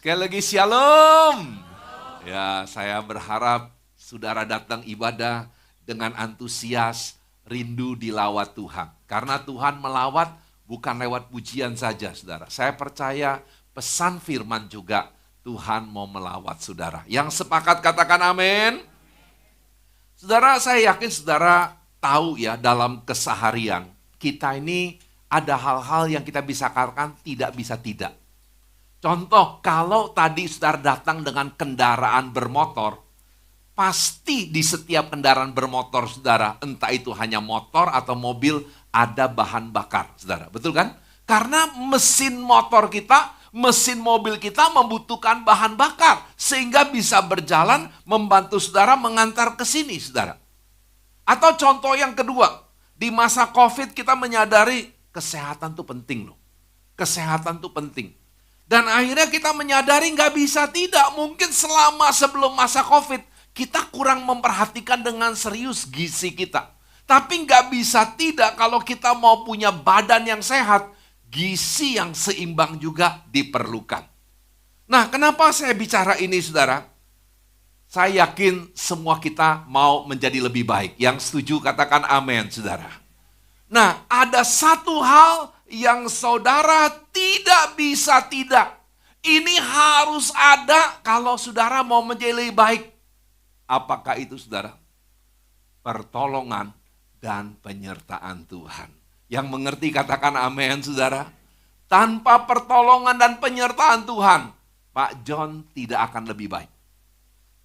Sekali lagi shalom. Ya, saya berharap saudara datang ibadah dengan antusias, rindu dilawat Tuhan. Karena Tuhan melawat bukan lewat pujian saja, saudara. Saya percaya pesan firman juga Tuhan mau melawat saudara. Yang sepakat katakan amin. Saudara, saya yakin saudara tahu ya dalam keseharian kita ini ada hal-hal yang kita bisa katakan tidak bisa tidak. Contoh, kalau tadi saudara datang dengan kendaraan bermotor, pasti di setiap kendaraan bermotor saudara, entah itu hanya motor atau mobil, ada bahan bakar, saudara. Betul kan? Karena mesin motor kita, mesin mobil kita membutuhkan bahan bakar, sehingga bisa berjalan membantu saudara mengantar ke sini, saudara. Atau contoh yang kedua, di masa COVID kita menyadari kesehatan itu penting loh. Kesehatan itu penting. Dan akhirnya kita menyadari nggak bisa tidak. Mungkin selama sebelum masa COVID, kita kurang memperhatikan dengan serius gizi kita. Tapi nggak bisa tidak kalau kita mau punya badan yang sehat, gizi yang seimbang juga diperlukan. Nah, kenapa saya bicara ini, saudara? Saya yakin semua kita mau menjadi lebih baik. Yang setuju katakan amin, saudara. Nah, ada satu hal yang saudara tidak bisa tidak. Ini harus ada kalau saudara mau menjadi lebih baik. Apakah itu, saudara? Pertolongan dan penyertaan Tuhan. Yang mengerti katakan amin, saudara. Tanpa pertolongan dan penyertaan Tuhan, Pak John tidak akan lebih baik.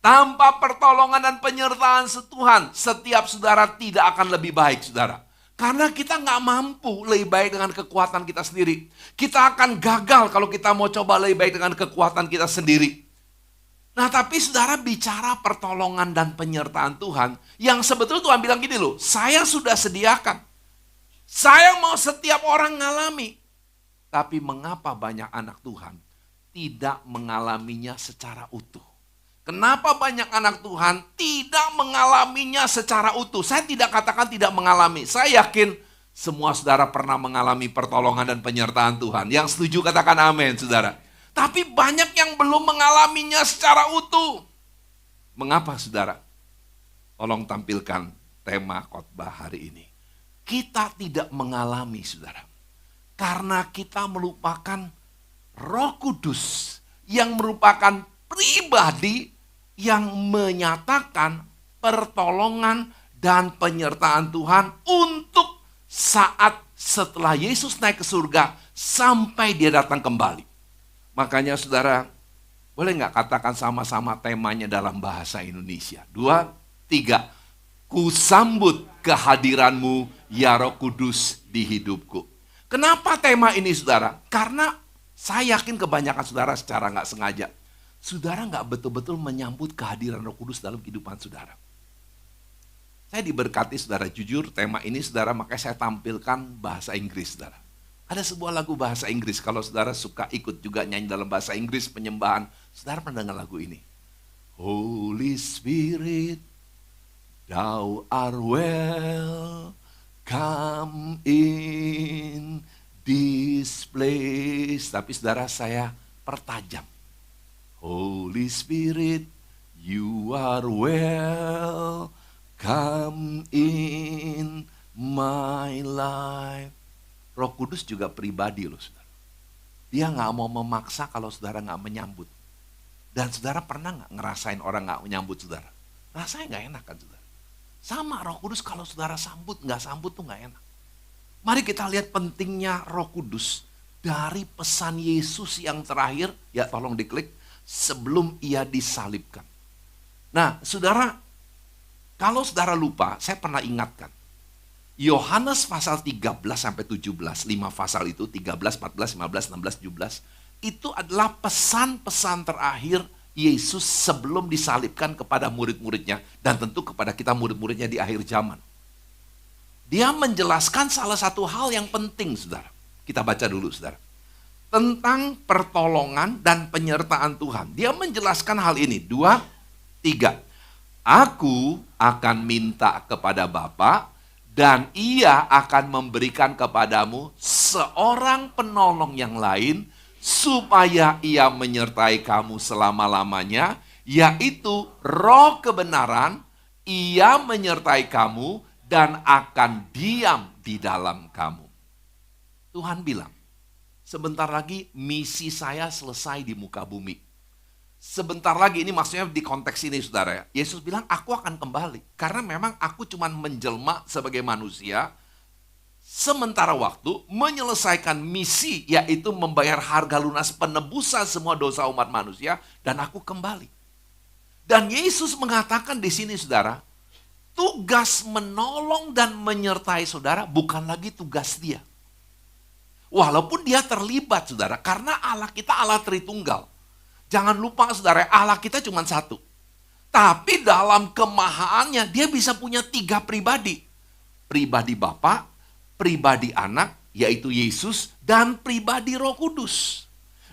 Tanpa pertolongan dan penyertaan Tuhan, setiap saudara tidak akan lebih baik, saudara. Karena kita nggak mampu lebih baik dengan kekuatan kita sendiri. Kita akan gagal kalau kita mau coba lebih baik dengan kekuatan kita sendiri. Nah, tapi saudara bicara pertolongan dan penyertaan Tuhan, yang sebetulnya Tuhan bilang gini loh, saya sudah sediakan. Saya mau setiap orang ngalami. Tapi mengapa banyak anak Tuhan tidak mengalaminya secara utuh? Kenapa banyak anak Tuhan tidak mengalaminya secara utuh? Saya tidak katakan tidak mengalami. Saya yakin semua saudara pernah mengalami pertolongan dan penyertaan Tuhan. Yang setuju katakan amin, saudara. Tapi banyak yang belum mengalaminya secara utuh. Mengapa, saudara? Tolong tampilkan tema khotbah hari ini. Kita tidak mengalami, saudara. Karena kita melupakan Roh Kudus yang merupakan pribadi yang menyatakan pertolongan dan penyertaan Tuhan untuk saat setelah Yesus naik ke surga sampai dia datang kembali. Makanya saudara, boleh nggak katakan sama-sama temanya dalam bahasa Indonesia? 2, 3. Kusambut kehadiranmu ya Roh Kudus di hidupku. Kenapa tema ini, saudara? Karena saya yakin kebanyakan saudara secara nggak sengaja, saudara nggak betul-betul menyambut kehadiran Roh Kudus dalam kehidupan saudara. Saya diberkati, saudara, jujur tema ini, saudara, makanya saya tampilkan bahasa Inggris, saudara. Ada sebuah lagu bahasa Inggris, kalau saudara suka ikut juga nyanyi dalam bahasa Inggris, penyembahan, saudara pernah dengar lagu ini. Holy Spirit, thou art welcome in this place. Tapi saudara, saya pertajam. Holy Spirit, you are welcome in my life. Roh Kudus juga pribadi loh, saudara. Dia gak mau memaksa kalau saudara gak menyambut. Dan saudara pernah gak ngerasain orang gak menyambut saudara? Rasanya gak enak kan, saudara? Sama Roh Kudus kalau saudara sambut, gak sambut tuh gak enak. Mari kita lihat pentingnya Roh Kudus dari pesan Yesus yang terakhir. Ya, tolong diklik. Sebelum ia disalibkan. Nah, saudara, kalau saudara lupa, saya pernah ingatkan. Yohanes pasal 13 sampai 17, 5 pasal itu 13, 14, 15, 16, 17, itu adalah pesan-pesan terakhir Yesus sebelum disalibkan kepada murid-muridnya dan tentu kepada kita murid-muridnya di akhir zaman. Dia menjelaskan salah satu hal yang penting, saudara. Kita baca dulu, saudara. Tentang pertolongan dan penyertaan Tuhan. Dia menjelaskan hal ini. 2, 3. Aku akan minta kepada Bapa dan ia akan memberikan kepadamu seorang penolong yang lain supaya ia menyertai kamu selama-lamanya, yaitu roh kebenaran, ia menyertai kamu dan akan diam di dalam kamu. Tuhan bilang, sebentar lagi misi saya selesai di muka bumi. Sebentar lagi, ini maksudnya di konteks ini saudara ya. Yesus bilang, aku akan kembali. Karena memang aku cuma menjelma sebagai manusia, sementara waktu menyelesaikan misi, yaitu membayar harga lunas penebusan semua dosa umat manusia, dan aku kembali. Dan Yesus mengatakan di sini saudara, tugas menolong dan menyertai saudara bukan lagi tugas dia. Walaupun dia terlibat saudara, karena Allah kita Allah Tritunggal. Jangan lupa saudara, Allah kita cuma satu. Tapi dalam kemahaannya dia bisa punya 3 pribadi. Pribadi Bapa, pribadi Anak, yaitu Yesus, dan pribadi Roh Kudus.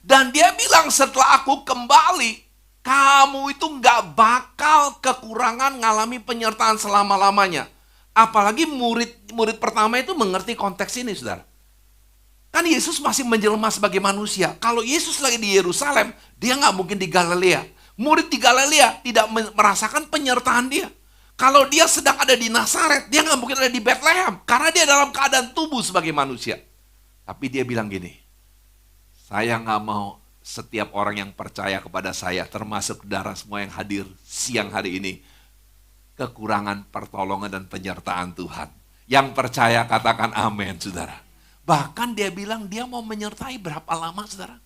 Dan dia bilang setelah aku kembali, kamu itu gak bakal kekurangan ngalami penyertaan selama-lamanya. Apalagi murid pertama itu mengerti konteks ini saudara. Kan Yesus masih menjelma sebagai manusia. Kalau Yesus lagi di Yerusalem, dia nggak mungkin di Galilea. Murid di Galilea tidak merasakan penyertaan dia. Kalau dia sedang ada di Nazaret, dia nggak mungkin ada di Bethlehem. Karena dia dalam keadaan tubuh sebagai manusia. Tapi dia bilang gini, saya nggak mau setiap orang yang percaya kepada saya, termasuk saudara semua yang hadir siang hari ini, kekurangan pertolongan dan penyertaan Tuhan. Yang percaya katakan amin saudara. Bahkan dia bilang dia mau menyertai berapa lama saudara?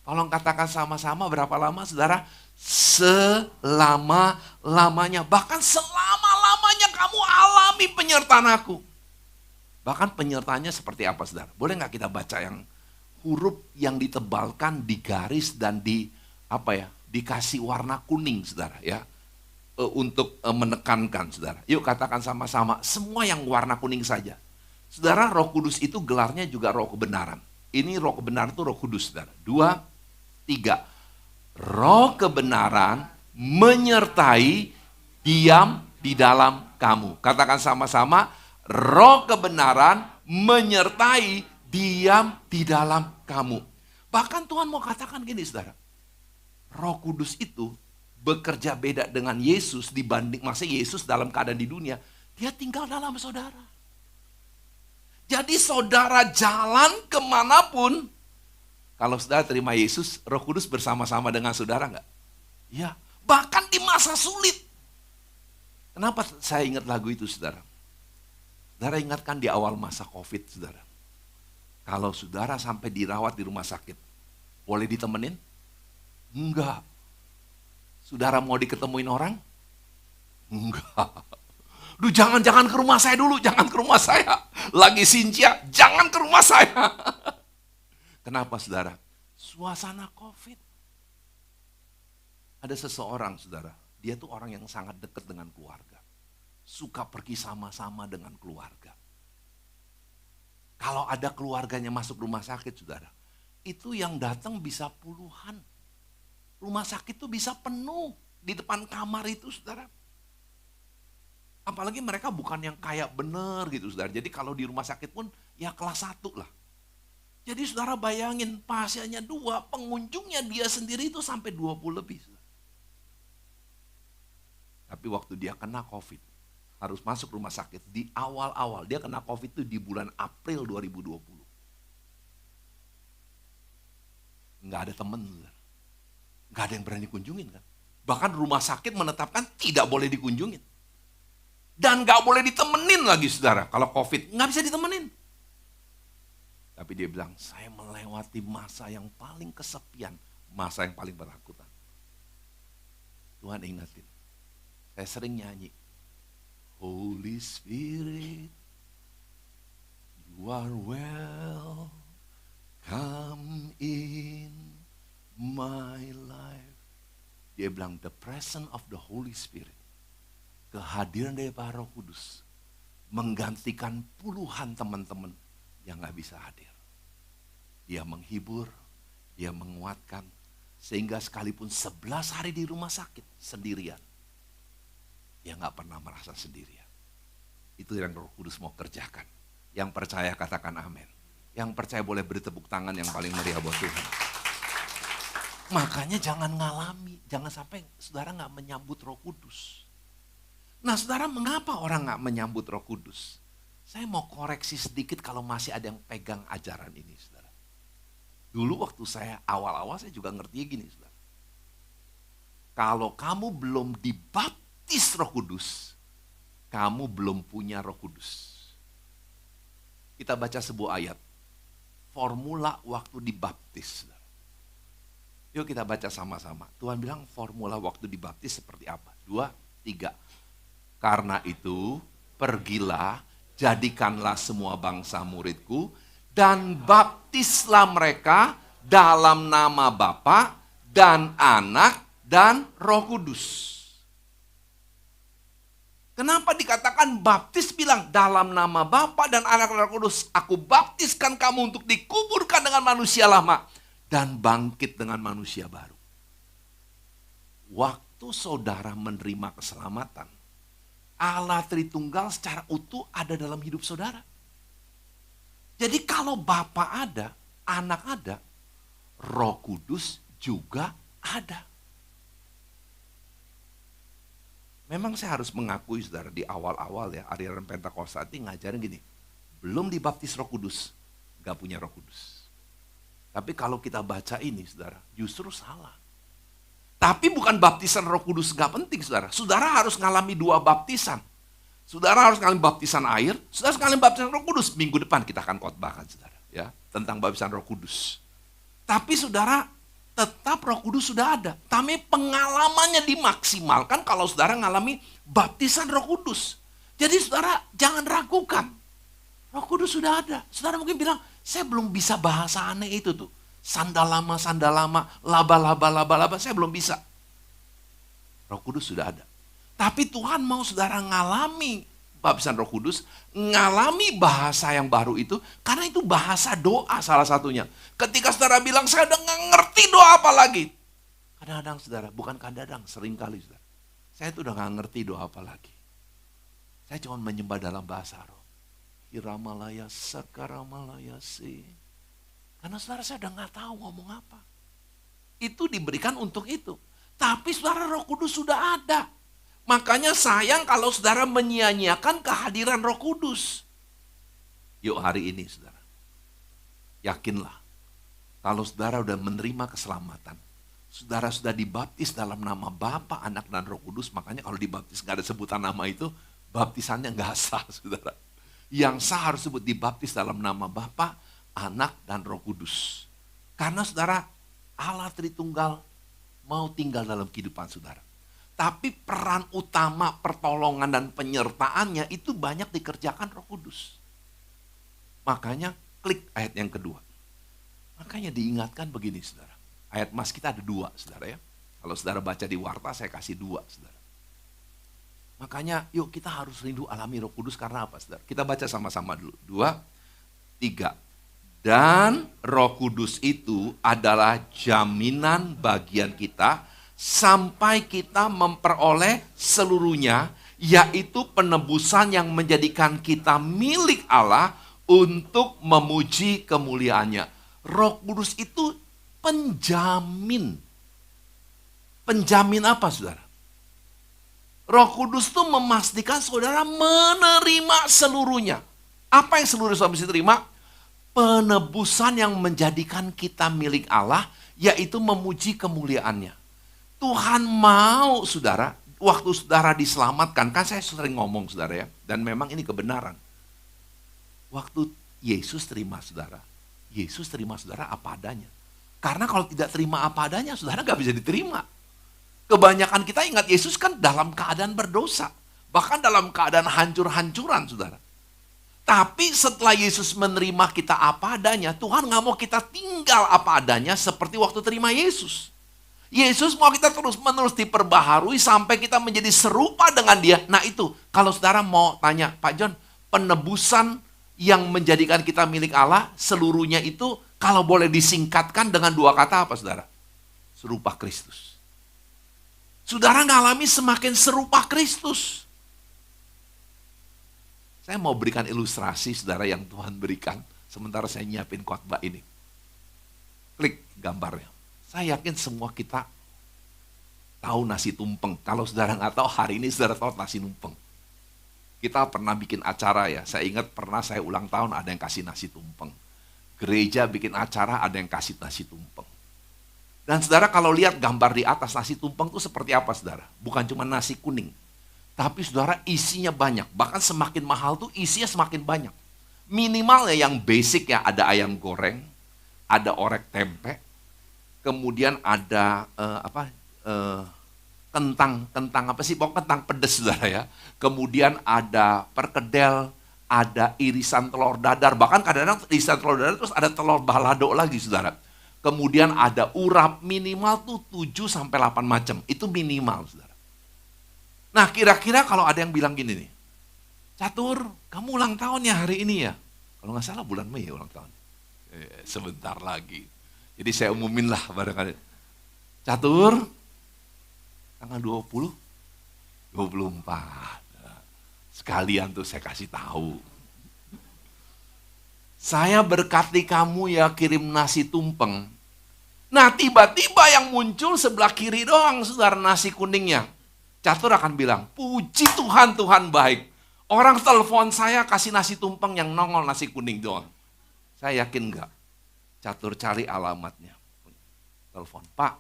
Tolong katakan sama-sama berapa lama saudara? Selama-lamanya. Bahkan selama-lamanya kamu alami penyertaan aku. Bahkan penyertaannya seperti apa saudara? Boleh gak kita baca yang huruf yang ditebalkan, digaris dan dikasih warna kuning saudara ya. Untuk menekankan saudara. Yuk katakan sama-sama, semua yang warna kuning saja. Saudara, Roh Kudus itu gelarnya juga Roh kebenaran. Ini Roh kebenaran itu Roh Kudus, saudara. 2, 3. Roh kebenaran menyertai diam di dalam kamu. Katakan sama-sama, Roh kebenaran menyertai diam di dalam kamu. Bahkan Tuhan mau katakan gini, saudara. Roh Kudus itu bekerja beda dengan Yesus dibanding, maksudnya Yesus dalam keadaan di dunia, dia tinggal dalam saudara. Jadi saudara jalan kemanapun, kalau saudara terima Yesus, Roh Kudus bersama-sama dengan saudara enggak? Ya, bahkan di masa sulit. Kenapa saya ingat lagu itu saudara? Saudara ingatkan di awal masa COVID saudara. Kalau saudara sampai dirawat di rumah sakit, boleh ditemenin? Enggak. Saudara mau diketemuin orang? Enggak. Duh jangan ke rumah saya dulu, jangan ke rumah saya. Lagi Sincia, jangan ke rumah saya. Kenapa saudara? Suasana COVID. Ada seseorang saudara, dia tuh orang yang sangat dekat dengan keluarga. Suka pergi sama-sama dengan keluarga. Kalau ada keluarganya masuk rumah sakit saudara, itu yang datang bisa puluhan. Rumah sakit tuh bisa penuh di depan kamar itu saudara. Apalagi mereka bukan yang kaya bener gitu saudara. Jadi kalau di rumah sakit pun ya kelas 1 lah. Jadi saudara bayangin pasiennya 2, pengunjungnya dia sendiri itu sampai 20 lebih. Saudara. Tapi waktu dia kena COVID, harus masuk rumah sakit di awal-awal. Dia kena COVID itu di bulan April 2020. Nggak ada temen, saudara. Nggak ada yang berani kunjungin kan. Bahkan rumah sakit menetapkan tidak boleh dikunjungin. Dan gak boleh ditemenin lagi saudara. Kalau COVID gak bisa ditemenin. Tapi dia bilang, saya melewati masa yang paling kesepian. Masa yang paling bertakutan. Tuhan ingatin. Saya sering nyanyi. Holy Spirit, you are welcome in my life. Dia bilang, the presence of the Holy Spirit. Kehadiran dari Roh Kudus menggantikan puluhan teman-teman yang gak bisa hadir. Dia menghibur, dia menguatkan, sehingga sekalipun 11 hari di rumah sakit sendirian, dia gak pernah merasa sendirian. Itu yang Roh Kudus mau kerjakan. Yang percaya katakan amin. Yang percaya boleh beri tepuk tangan yang paling meriah buat Tuhan. Makanya jangan ngalami, jangan sampai saudara nggak menyambut Roh Kudus. Nah saudara, mengapa orang nggak menyambut Roh Kudus? Saya mau koreksi sedikit kalau masih ada yang pegang ajaran ini, saudara. Dulu waktu saya awal-awal saya juga ngerti gini, saudara. Kalau kamu belum dibaptis Roh Kudus, kamu belum punya Roh Kudus. Kita baca sebuah ayat, formula waktu dibaptis. Saudara. Yuk kita baca sama-sama. Tuhan bilang formula waktu dibaptis seperti apa? 2, 3. Karena itu, pergilah, jadikanlah semua bangsa muridku, dan baptislah mereka dalam nama Bapa dan Anak dan Roh Kudus. Kenapa dikatakan baptis, bilang dalam nama Bapa dan Anak dan Roh Kudus, aku baptiskan kamu untuk dikuburkan dengan manusia lama dan bangkit dengan manusia baru. Waktu saudara menerima keselamatan, Allah Tritunggal secara utuh ada dalam hidup saudara. Jadi kalau Bapa ada, Anak ada, Roh Kudus juga ada. Memang saya harus mengakui saudara, di awal-awal ya, aliran Pentakosta ini ngajarin gini, belum dibaptis Roh Kudus, gak punya Roh Kudus. Tapi kalau kita baca ini saudara, justru salah. Tapi bukan baptisan Roh Kudus gak penting saudara. Saudara harus ngalami 2 baptisan. Saudara harus ngalami baptisan air, saudara harus ngalami baptisan Roh Kudus. Minggu depan kita akan khotbahkan saudara, ya, tentang baptisan Roh Kudus. Tapi saudara, tetap Roh Kudus sudah ada. Tapi pengalamannya dimaksimalkan kalau saudara ngalami baptisan Roh Kudus. Jadi saudara jangan ragukan. Roh Kudus sudah ada. Saudara mungkin bilang, saya belum bisa bahasa aneh itu tuh. Sandalama, laba-laba, saya belum bisa. Roh Kudus sudah ada. Tapi Tuhan mau saudara ngalami baptisan Roh Kudus, ngalami bahasa yang baru itu, karena itu bahasa doa salah satunya. Ketika saudara bilang, saya udah nggak ngerti doa apa lagi. Kadang-kadang saudara, bukan kadang-kadang, sering kali saudara. Saya tuh udah nggak ngerti doa apa lagi. Saya cuma menyembah dalam bahasa roh. Iramalaya sakaramalaya si. Karena saudara saya udah nggak tahu ngomong apa. Itu diberikan untuk itu. Tapi saudara Roh Kudus sudah ada. Makanya sayang kalau saudara menyia-nyiakan kehadiran Roh Kudus. Yuk hari ini saudara, yakinlah kalau saudara sudah menerima keselamatan, saudara sudah dibaptis dalam nama Bapa, Anak, dan Roh Kudus. Makanya kalau dibaptis nggak ada sebutan nama itu, baptisannya nggak sah saudara. Yang sah harus sebut dibaptis dalam nama Bapa, Anak, dan Roh Kudus. Karena saudara, Allah Tritunggal mau tinggal dalam kehidupan saudara. Tapi peran utama pertolongan dan penyertaannya itu banyak dikerjakan Roh Kudus. Makanya klik ayat yang kedua. Makanya diingatkan begini saudara. Ayat mas kita ada 2 saudara ya. Kalau saudara baca di warta saya kasih 2 saudara. Makanya yuk kita harus rindu alami Roh Kudus karena apa saudara? Kita baca sama-sama dulu. 2, 3. Dan Roh Kudus itu adalah jaminan bagian kita sampai kita memperoleh seluruhnya, yaitu penebusan yang menjadikan kita milik Allah untuk memuji kemuliaannya. Roh Kudus itu penjamin. Penjamin apa saudara? Roh Kudus itu memastikan saudara menerima seluruhnya. Apa yang seluruh saudara bisa terima? Penebusan yang menjadikan kita milik Allah, yaitu memuji kemuliaannya. Tuhan mau saudara, waktu saudara diselamatkan, kan saya sering ngomong saudara ya, dan memang ini kebenaran. Waktu Yesus terima saudara apa adanya. Karena kalau tidak terima apa adanya, saudara gak bisa diterima. Kebanyakan kita ingat Yesus kan dalam keadaan berdosa, bahkan dalam keadaan hancur-hancuran saudara. Tapi setelah Yesus menerima kita apa adanya, Tuhan gak mau kita tinggal apa adanya seperti waktu terima Yesus. Yesus mau kita terus-menerus diperbaharui sampai kita menjadi serupa dengan dia. Nah itu, kalau saudara mau tanya, Pak John, penebusan yang menjadikan kita milik Allah, seluruhnya itu kalau boleh disingkatkan dengan 2 kata apa saudara? Serupa Kristus. Saudara ngalami semakin serupa Kristus. Saya mau berikan ilustrasi saudara yang Tuhan berikan, sementara saya nyiapin khotbah ini. Klik gambarnya. Saya yakin semua kita tahu nasi tumpeng. Kalau saudara nggak tahu, hari ini saudara tahu nasi tumpeng. Kita pernah bikin acara ya, saya ingat pernah saya ulang tahun ada yang kasih nasi tumpeng. Gereja bikin acara ada yang kasih nasi tumpeng. Dan saudara kalau lihat gambar di atas nasi tumpeng itu seperti apa saudara? Bukan cuma nasi kuning. Tapi saudara isinya banyak. Bahkan semakin mahal tuh isinya semakin banyak. Minimal ya yang basic ya, ada ayam goreng, ada orek tempe, kemudian ada kentang apa sih? Pokoknya kentang pedes saudara ya. Kemudian ada perkedel, ada irisan telur dadar. Bahkan kadang-kadang irisan telur dadar terus ada telur balado lagi saudara. Kemudian ada urap, minimal tuh 7 sampai 8 macam. Itu minimal saudara. Nah kira-kira kalau ada yang bilang gini nih, Catur, kamu ulang tahun ya hari ini ya? Kalau nggak salah bulan Mei ya ulang tahun. Sebentar lagi. Jadi saya umumin lah barangkali. Catur, tanggal 20, 24. Sekalian tuh saya kasih tahu. Saya berkati kamu ya kirim nasi tumpeng. Nah tiba-tiba yang muncul sebelah kiri doang saudara nasi kuningnya. Catur akan bilang, puji Tuhan, Tuhan baik. Orang telepon saya kasih nasi tumpeng yang nongol nasi kuning doang. Saya yakin enggak. Catur cari alamatnya. Telepon, Pak,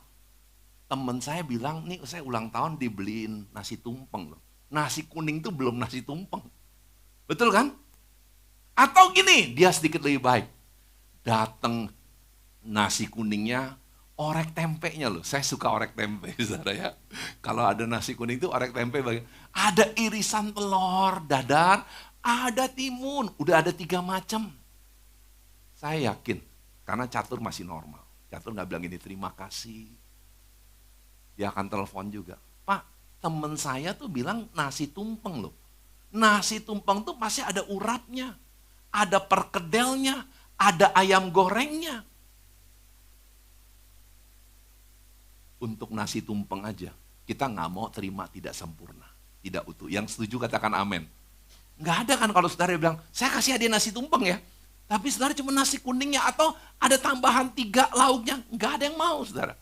teman saya bilang, nih saya ulang tahun dibeliin nasi tumpeng loh. Nasi kuning itu belum nasi tumpeng. Betul kan? Atau gini, dia sedikit lebih baik. Datang nasi kuningnya, orek tempenya loh. Saya suka orek tempe, saudara ya. Kalau ada nasi kuning itu orek tempe. Ada irisan telur, dadar, ada timun. Udah ada 3 macam. Saya yakin, karena Catur masih normal. Catur nggak bilang ini terima kasih. Dia akan telepon juga. Pak, temen saya tuh bilang nasi tumpeng loh. Nasi tumpeng tuh pasti ada urapnya. Ada perkedelnya. Ada ayam gorengnya. Untuk nasi tumpeng aja, kita nggak mau terima tidak sempurna. Tidak utuh. Yang setuju katakan amin. Nggak ada kan kalau saudara bilang, saya kasih hadiah nasi tumpeng ya. Tapi saudara cuma nasi kuningnya atau ada tambahan 3 lauknya. Nggak ada yang mau saudara.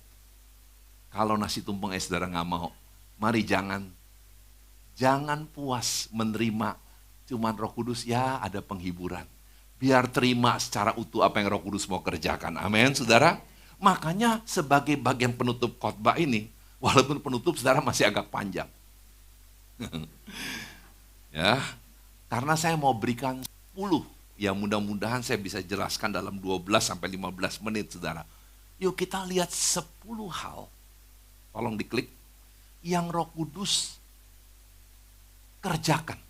Kalau nasi tumpeng saudara nggak mau, mari jangan puas menerima cuman Roh Kudus ya ada penghiburan. Biar terima secara utuh apa yang Roh Kudus mau kerjakan. Amin saudara. Makanya sebagai bagian penutup khotbah ini, walaupun penutup saudara masih agak panjang. Ya, karena saya mau berikan 10 yang mudah-mudahan saya bisa jelaskan dalam 12 sampai 15 menit saudara. Yuk kita lihat 10 hal. Tolong diklik. Yang Roh Kudus kerjakan.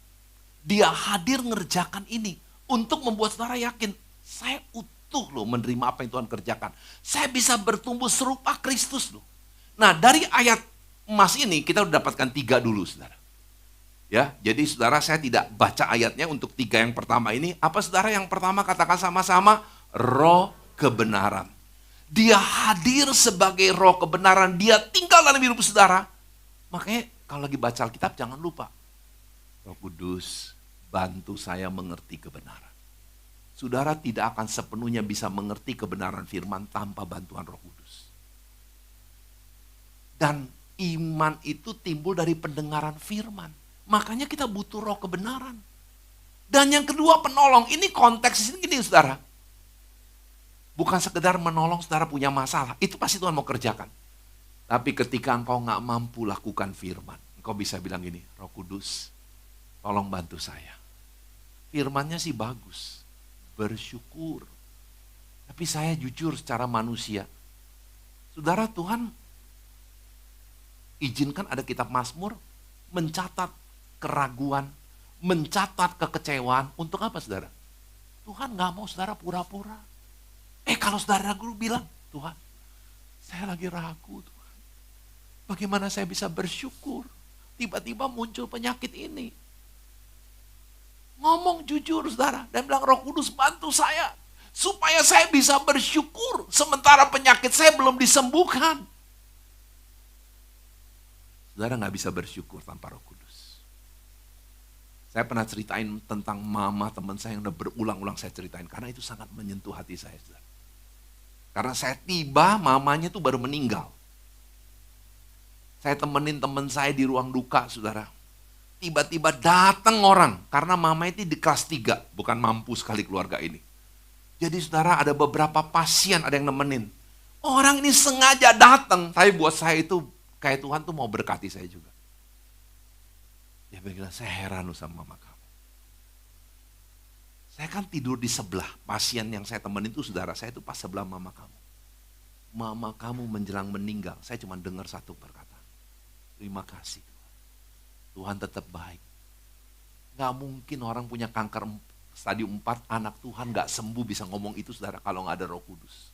Dia hadir ngerjakan ini untuk membuat saudara yakin, saya utuh loh menerima apa yang Tuhan kerjakan. Saya bisa bertumbuh serupa Kristus loh. Nah dari ayat emas ini kita udah dapatkan 3 dulu saudara. Ya, jadi saudara saya tidak baca ayatnya untuk 3 yang pertama ini. Apa saudara yang pertama katakan sama-sama? Roh kebenaran. Dia hadir sebagai roh kebenaran. Dia tinggal dalam hidup saudara. Makanya kalau lagi baca Alkitab jangan lupa. Roh Kudus bantu saya mengerti kebenaran. Saudara tidak akan sepenuhnya bisa mengerti kebenaran firman tanpa bantuan Roh Kudus. Dan iman itu timbul dari pendengaran firman. Makanya kita butuh roh kebenaran. Dan yang kedua penolong. Ini konteks ini gini saudara. Bukan sekedar menolong saudara punya masalah. Itu pasti Tuhan mau kerjakan. Tapi ketika engkau gak mampu lakukan firman. Engkau bisa bilang gini, Roh Kudus tolong bantu saya. Firmannya sih bagus. Bersyukur. Tapi saya jujur secara manusia. Saudara Tuhan izinkan ada kitab Mazmur mencatat keraguan, mencatat kekecewaan. Untuk apa saudara? Tuhan gak mau saudara pura-pura. Kalau saudara guru bilang, Tuhan saya lagi ragu Tuhan. Bagaimana saya bisa bersyukur? Tiba-tiba muncul penyakit ini. Ngomong jujur saudara. Dan bilang Roh Kudus bantu saya. Supaya saya bisa bersyukur. Sementara penyakit saya belum disembuhkan. Saudara gak bisa bersyukur tanpa Roh Kudus. Saya pernah ceritain tentang mama teman saya yang udah berulang-ulang saya ceritain. Karena itu sangat menyentuh hati saya. Saudara. Karena saya tiba, mamanya tuh baru meninggal. Saya temenin teman saya di ruang duka, saudara. Tiba-tiba datang orang, karena mama itu di kelas 3, bukan mampu sekali keluarga ini. Jadi saudara, ada beberapa pasien, ada yang nemenin. Orang ini sengaja datang, tapi buat saya itu, kayak Tuhan tuh mau berkati saya juga. Dia bilang, saya heran loh sama mama kamu. Saya kan tidur di sebelah, pasien yang saya temenin itu saudara, saya itu pas sebelah mama kamu. Mama kamu menjelang meninggal, saya cuma dengar satu perkataan. Terima kasih Tuhan. Tuhan tetap baik. Gak mungkin orang punya kanker stadium 4, anak Tuhan gak sembuh bisa ngomong itu saudara kalau gak ada Roh Kudus.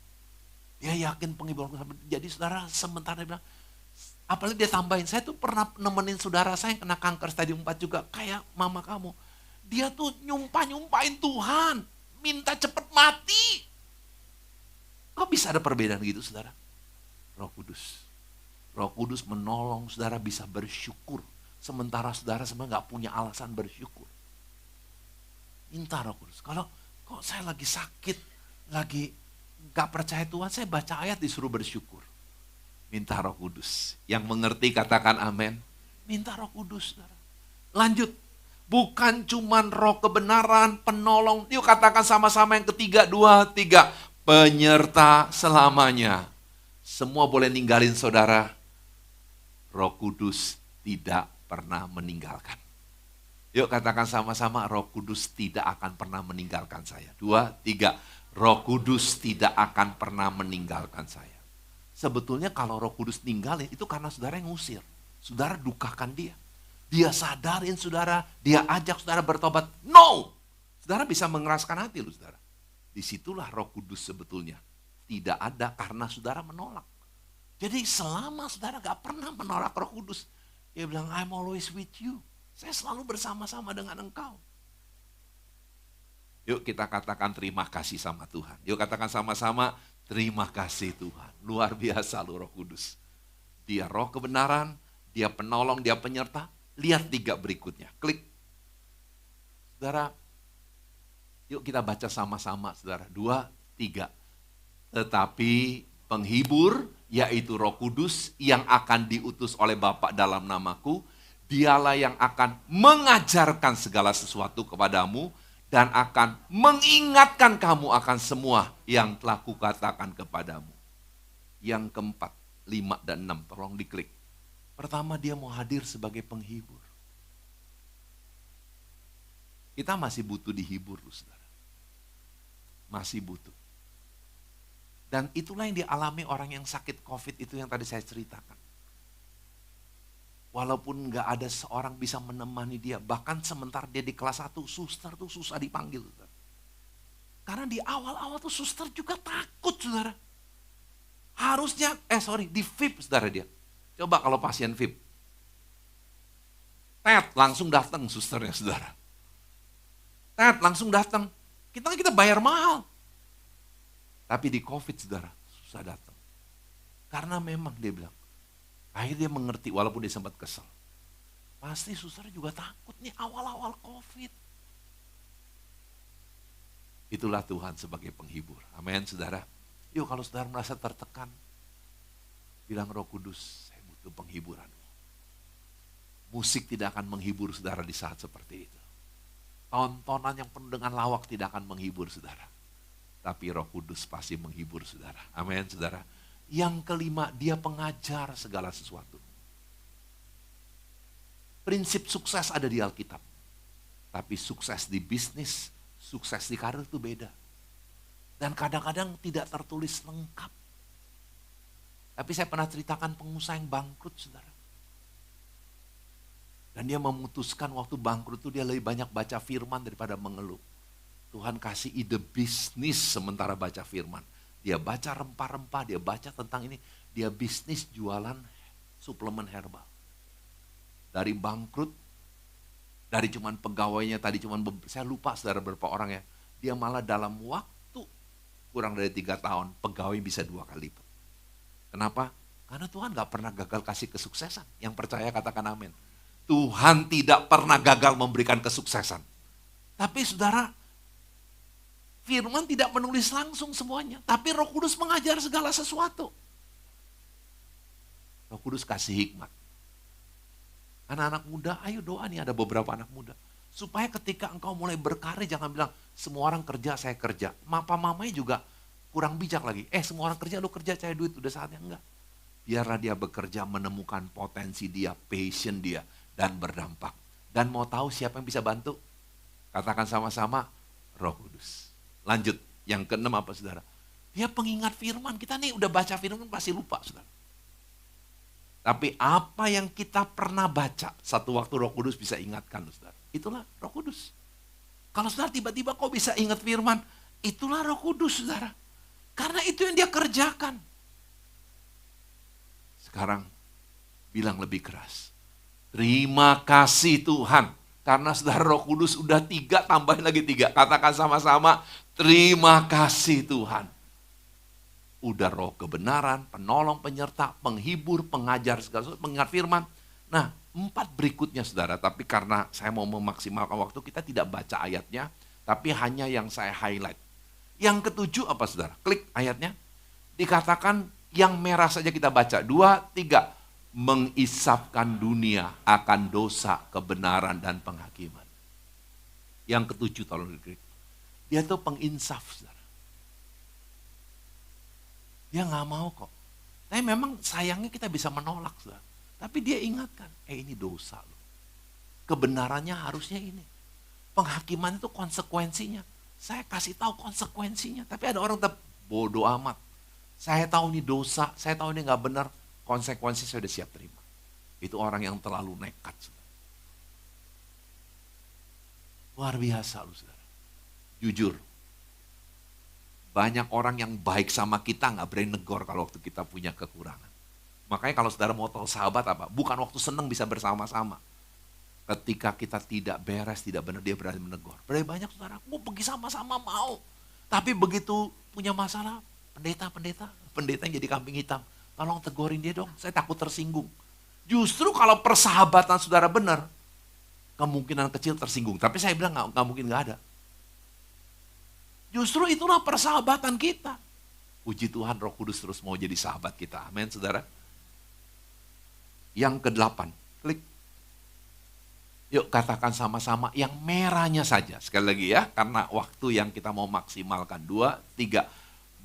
Dia yakin penghiburan. Jadi saudara sementara dia bilang, apalagi dia tambahin, saya tuh pernah nemenin saudara saya yang kena kanker stadium 4 juga, kayak mama kamu. Dia tuh nyumpahin Tuhan, minta cepet mati. Kok bisa ada perbedaan gitu saudara? Roh Kudus. Roh Kudus menolong saudara bisa bersyukur. Sementara saudara sebenarnya gak punya alasan bersyukur. Minta Roh Kudus. Kalau kok saya lagi sakit, lagi gak percaya Tuhan, saya baca ayat disuruh bersyukur. Minta Roh Kudus. Yang mengerti katakan amin. Minta Roh Kudus saudara. Lanjut. Bukan cuman roh kebenaran, penolong. Yuk katakan sama-sama yang ketiga, 2, 3. Penyerta selamanya. Semua boleh ninggalin saudara. Roh Kudus tidak pernah meninggalkan. Yuk katakan sama-sama, Roh Kudus tidak akan pernah meninggalkan saya. 2, 3. Roh Kudus tidak akan pernah meninggalkan saya. Sebetulnya kalau Roh Kudus ninggalin, itu karena saudara yang ngusir. Saudara dukakan dia. Dia sadarin saudara, dia ajak saudara bertobat. No! Saudara bisa mengeraskan hati lu saudara. Disitulah Roh Kudus sebetulnya tidak ada karena saudara menolak. Jadi selama saudara gak pernah menolak Roh Kudus, dia bilang, I'm always with you. Saya selalu bersama-sama dengan engkau. Yuk kita katakan terima kasih sama Tuhan. Yuk katakan sama-sama, terima kasih Tuhan. Luar biasa lu Roh Kudus. Dia roh kebenaran, dia penolong, dia penyerta. Lihat 3 berikutnya, klik. Saudara, yuk kita baca sama-sama saudara. 2, 3. Tetapi penghibur, yaitu Roh Kudus yang akan diutus oleh Bapa dalam namaku, dialah yang akan mengajarkan segala sesuatu kepadamu dan akan mengingatkan kamu akan semua yang telah kukatakan kepadamu. Yang keempat, 5 dan 6, tolong diklik. Pertama, dia mau hadir sebagai penghibur. Kita masih butuh dihibur, saudara. Masih butuh. Dan itulah yang dialami orang yang sakit COVID itu yang tadi saya ceritakan. Walaupun gak ada seorang bisa menemani dia, bahkan sementara dia di kelas 1, suster tuh susah dipanggil. Saudara. Karena di awal-awal tuh suster juga takut, saudara. Harusnya, di VIP, saudara dia. Coba kalau pasien VIP. Tet, langsung datang susternya, saudara. Tet, langsung datang. Kita bayar mahal. Tapi di COVID, saudara, susah datang. Karena memang dia bilang, akhirnya dia mengerti walaupun dia sempat kesel. Pasti suster juga takut nih awal-awal COVID. Itulah Tuhan sebagai penghibur. Amin, saudara. Yuk kalau saudara merasa tertekan, bilang Roh Kudus, saya butuh penghiburan. Musik tidak akan menghibur saudara di saat seperti itu. Tontonan yang penuh dengan lawak tidak akan menghibur saudara. Tapi Roh Kudus pasti menghibur saudara. Amin saudara. Yang kelima, dia pengajar segala sesuatu. Prinsip sukses ada di Alkitab. Tapi sukses di bisnis, sukses di karir itu beda. Dan kadang-kadang tidak tertulis lengkap. Tapi saya pernah ceritakan pengusaha yang bangkrut saudara. Dan dia memutuskan waktu bangkrut itu dia lebih banyak baca firman daripada mengeluh. Tuhan kasih ide bisnis sementara baca firman. Dia baca rempah-rempah, dia baca tentang ini. Dia bisnis jualan suplemen herbal. Dari bangkrut, dari cuman pegawainya tadi saya lupa saudara berapa orang ya. Dia malah dalam waktu kurang dari 3 tahun, pegawai bisa 2 kali lipat. Kenapa? Karena Tuhan gak pernah gagal kasih kesuksesan. Yang percaya katakan amin. Tuhan tidak pernah gagal memberikan kesuksesan. Tapi saudara, Firman tidak menulis langsung semuanya, tapi Roh Kudus mengajar segala sesuatu. Roh Kudus kasih hikmat. Anak-anak muda, ayo doa nih, ada beberapa anak muda. Supaya ketika engkau mulai berkarya, jangan bilang, semua orang kerja, saya kerja. Mamanya juga kurang bijak lagi. Semua orang kerja, lu kerja, cari duit, udah saatnya. Enggak. Biarlah dia bekerja, menemukan potensi dia, passion dia, dan berdampak. Dan mau tahu siapa yang bisa bantu? Katakan sama-sama, Roh Kudus. Lanjut, yang keenam apa saudara? Dia pengingat firman, kita nih udah baca firman pasti lupa saudara. Tapi apa yang kita pernah baca, satu waktu Roh Kudus bisa ingatkan saudara. Itulah Roh Kudus. Kalau saudara tiba-tiba kau bisa ingat firman, itulah Roh Kudus saudara. Karena itu yang dia kerjakan. Sekarang bilang lebih keras. Terima kasih Tuhan. Karena saudara Roh Kudus udah 3, tambahin lagi 3. Katakan sama-sama, terima kasih Tuhan. Udah roh kebenaran, penolong, penyerta, penghibur, pengajar, segala sesuatu, pengingat firman. Nah, 4 berikutnya saudara. Tapi karena saya mau memaksimalkan waktu, kita tidak baca ayatnya. Tapi hanya yang saya highlight. Yang ke-7 apa saudara? Klik ayatnya. Dikatakan yang merah saja kita baca. 2, 3. Mengisapkan dunia akan dosa, kebenaran, dan penghakiman. Yang ke-7 tolong diklik. Dia tuh penginsaf, saudara. Dia gak mau kok. Tapi memang sayangnya kita bisa menolak, saudara. Tapi dia ingatkan, ini dosa loh. Kebenarannya harusnya ini. Penghakiman itu konsekuensinya. Saya kasih tahu konsekuensinya. Tapi ada orang tetap bodoh amat. Saya tahu ini dosa, saya tahu ini gak benar. Konsekuensi saya sudah siap terima. Itu orang yang terlalu nekat. Saudara. Luar biasa loh saudara. Jujur. Banyak orang yang baik sama kita gak berani negor kalau waktu kita punya kekurangan. Makanya kalau saudara mau tahu sahabat apa, bukan waktu senang bisa bersama-sama. Ketika kita tidak beres, tidak benar, dia berani menegur. Berani banyak saudara, mau pergi sama-sama mau. Tapi begitu punya masalah, pendeta yang jadi kambing hitam. Tolong tegurin dia dong, saya takut tersinggung. Justru kalau persahabatan saudara benar, kemungkinan kecil tersinggung. Tapi saya bilang nggak mungkin nggak ada. Justru itulah persahabatan kita. Puji Tuhan Roh Kudus terus mau jadi sahabat kita. Amin saudara. Yang ke-8, klik. Yuk katakan sama-sama yang merahnya saja. Sekali lagi ya, karena waktu yang kita mau maksimalkan. 2, 3.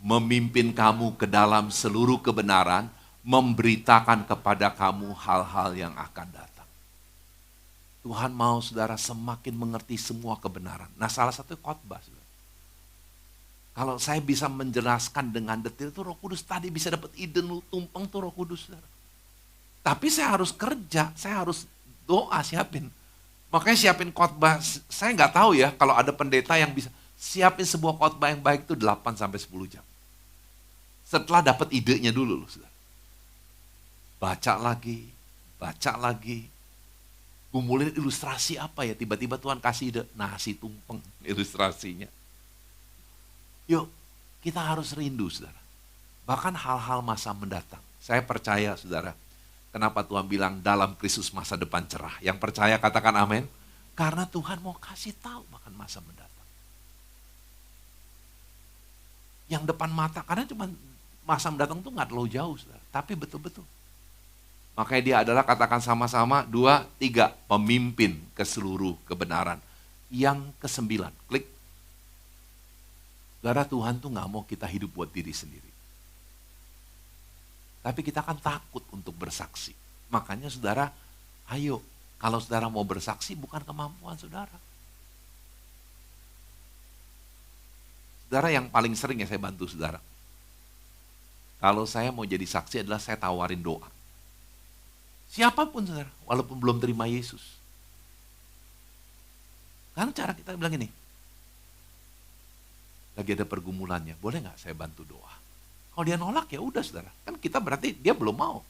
Memimpin kamu ke dalam seluruh kebenaran, memberitakan kepada kamu hal-hal yang akan datang. Tuhan mau saudara semakin mengerti semua kebenaran. Nah salah satu khotbah. Kalau saya bisa menjelaskan dengan detail itu Roh Kudus tadi bisa dapat ide tumpeng tuh Roh Kudus. Saudara. Tapi saya harus kerja, saya harus doa siapin. Makanya siapin khotbah, saya nggak tahu ya kalau ada pendeta yang bisa siapin sebuah khotbah yang baik itu 8-10 jam. Setelah dapat idenya dulu loh saudara. Baca lagi. Kumpulin ilustrasi apa ya, tiba-tiba Tuhan kasih ide, nasi tumpeng ilustrasinya. Yuk, kita harus rindu saudara. Bahkan hal-hal masa mendatang. Saya percaya saudara, kenapa Tuhan bilang dalam Kristus masa depan cerah. Yang percaya katakan amin. Karena Tuhan mau kasih tahu bahkan masa mendatang. Yang depan mata, karena cuma masa mendatang itu nggak terlalu jauh, saudara. Tapi betul-betul. Makanya dia adalah katakan sama-sama 2, 3, pemimpin ke seluruh kebenaran. Yang ke-9, klik. Saudara Tuhan tuh nggak mau kita hidup buat diri sendiri. Tapi kita kan takut untuk bersaksi. Makanya saudara, ayo kalau saudara mau bersaksi bukan kemampuan saudara. Saudara yang paling sering ya saya bantu saudara. Kalau saya mau jadi saksi adalah saya tawarin doa. Siapapun saudara, walaupun belum terima Yesus. Karena cara kita bilang ini, lagi ada pergumulannya, boleh nggak saya bantu doa? Kalau dia nolak ya udah saudara, kan kita berarti dia belum mau.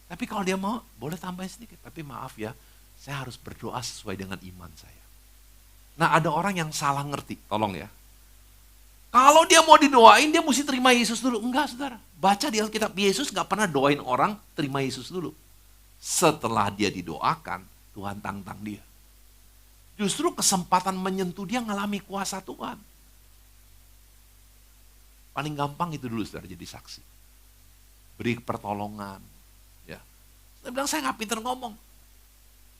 Tapi kalau dia mau, boleh tambahin sedikit. Tapi maaf ya, saya harus berdoa sesuai dengan iman saya. Nah ada orang yang salah ngerti, tolong ya. Kalau dia mau didoain, dia mesti terima Yesus dulu. Enggak saudara, baca di Alkitab, Yesus gak pernah doain orang terima Yesus dulu. Setelah dia didoakan, Tuhan tantang dia. Justru kesempatan menyentuh dia ngalami kuasa Tuhan. Paling gampang itu dulu saudara jadi saksi. Beri pertolongan. Ya. Saya bilang saya nggak pinter ngomong.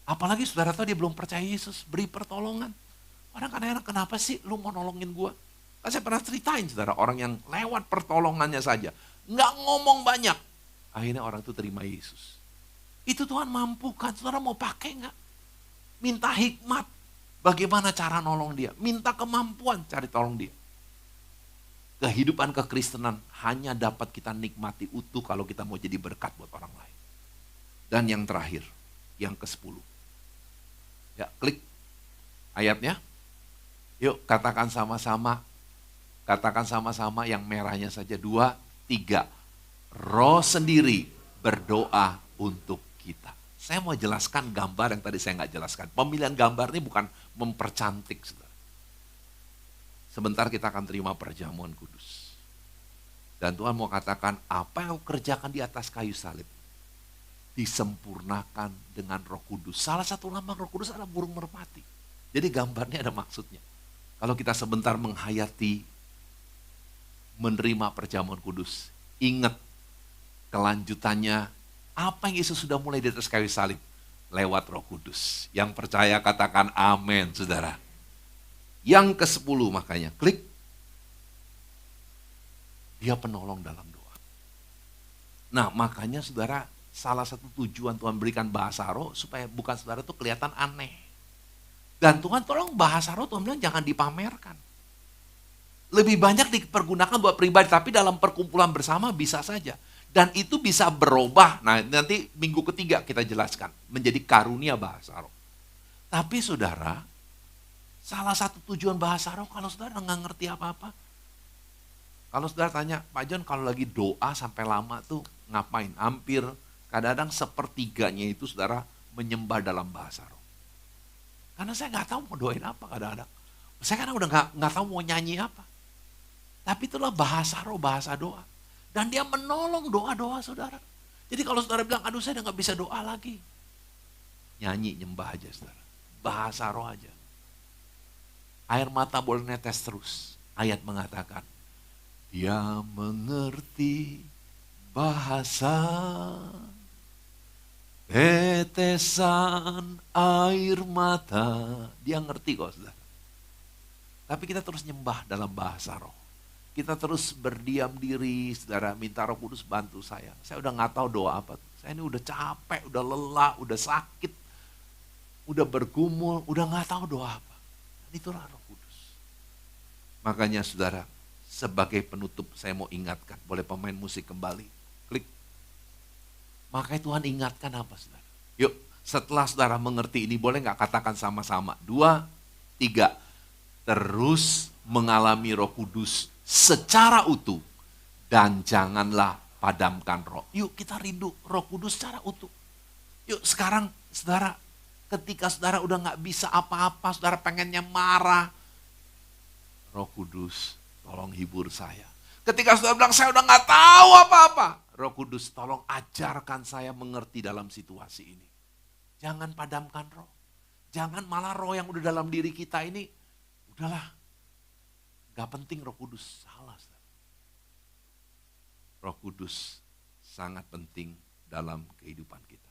Apalagi saudara tahu dia belum percaya Yesus, beri pertolongan. Orang kadang-kadang kenapa sih lu mau nolongin gua? Kan saya pernah ceritain saudara, orang yang lewat pertolongannya saja. Nggak ngomong banyak. Akhirnya orang itu terima Yesus. Itu Tuhan mampu kan, saudara mau pakai nggak? Minta hikmat, bagaimana cara nolong dia. Minta kemampuan, cari tolong dia. Kehidupan kekristenan hanya dapat kita nikmati utuh kalau kita mau jadi berkat buat orang lain. Dan yang terakhir, yang ke-10. Ya, klik ayatnya. Yuk, katakan sama-sama. Katakan sama-sama yang merahnya saja. 2, 3. Roh sendiri berdoa untuk kita. Saya mau jelaskan gambar yang tadi saya nggak jelaskan. Pemilihan gambar ini bukan mempercantik, saudara. Sebentar kita akan terima perjamuan kudus. Dan Tuhan mau katakan, apa yang kau kerjakan di atas kayu salib, disempurnakan dengan Roh Kudus. Salah satu lambang Roh Kudus adalah burung merpati. Jadi gambarnya ada maksudnya. Kalau kita sebentar menghayati, menerima perjamuan kudus, ingat kelanjutannya, apa yang Yesus sudah mulai di atas kayu salib, lewat Roh Kudus. Yang percaya katakan amin, saudara. Yang ke-10 makanya, klik. Dia penolong dalam doa. Nah makanya saudara, salah satu tujuan Tuhan berikan bahasa roh, supaya bukan saudara itu kelihatan aneh. Dan Tuhan tolong bahasa roh, Tuhan bilang jangan dipamerkan. Lebih banyak dipergunakan buat pribadi, tapi dalam perkumpulan bersama bisa saja. Dan itu bisa berubah, nah nanti minggu ketiga kita jelaskan, menjadi karunia bahasa roh. Tapi saudara, salah satu tujuan bahasa roh, kalau saudara nggak ngerti apa-apa, kalau saudara tanya, Pak John kalau lagi doa sampai lama tuh ngapain? Hampir kadang-kadang sepertiganya itu saudara menyembah dalam bahasa roh. Karena saya nggak tahu mau doain apa kadang-kadang. Saya kadang udah nggak tahu mau nyanyi apa. Tapi itulah bahasa roh, bahasa doa. Dan dia menolong doa-doa saudara. Jadi kalau saudara bilang, aduh saya udah nggak bisa doa lagi. Nyanyi, nyembah aja saudara. Bahasa roh aja. Air mata boleh netes terus. Ayat mengatakan, dia mengerti bahasa, tetesan air mata. Dia ngerti kok saudara. Tapi kita terus nyembah dalam bahasa roh. Kita terus berdiam diri, saudara, minta Roh Kudus bantu saya. Saya udah nggak tahu doa apa. Saya ini udah capek, udah lelah, udah sakit, udah bergumul, udah nggak tahu doa apa. Dan itulah Roh Kudus. Makanya saudara, sebagai penutup saya mau ingatkan, boleh pemain musik kembali, klik. Makanya Tuhan ingatkan apa saudara? Yuk, setelah saudara mengerti ini, boleh nggak katakan sama-sama? 2, 3. Terus mengalami Roh Kudus secara utuh dan janganlah padamkan roh. Yuk kita rindu Roh Kudus secara utuh. Yuk sekarang saudara, ketika saudara udah gak bisa apa-apa, saudara pengennya marah, Roh Kudus tolong hibur saya. Ketika saudara bilang saya udah gak tahu apa-apa, Roh Kudus tolong ajarkan saya mengerti dalam situasi ini. Jangan padamkan roh. Jangan malah roh yang udah dalam diri kita ini, udahlah, gak penting Roh Kudus, salah. Roh Kudus sangat penting dalam kehidupan kita.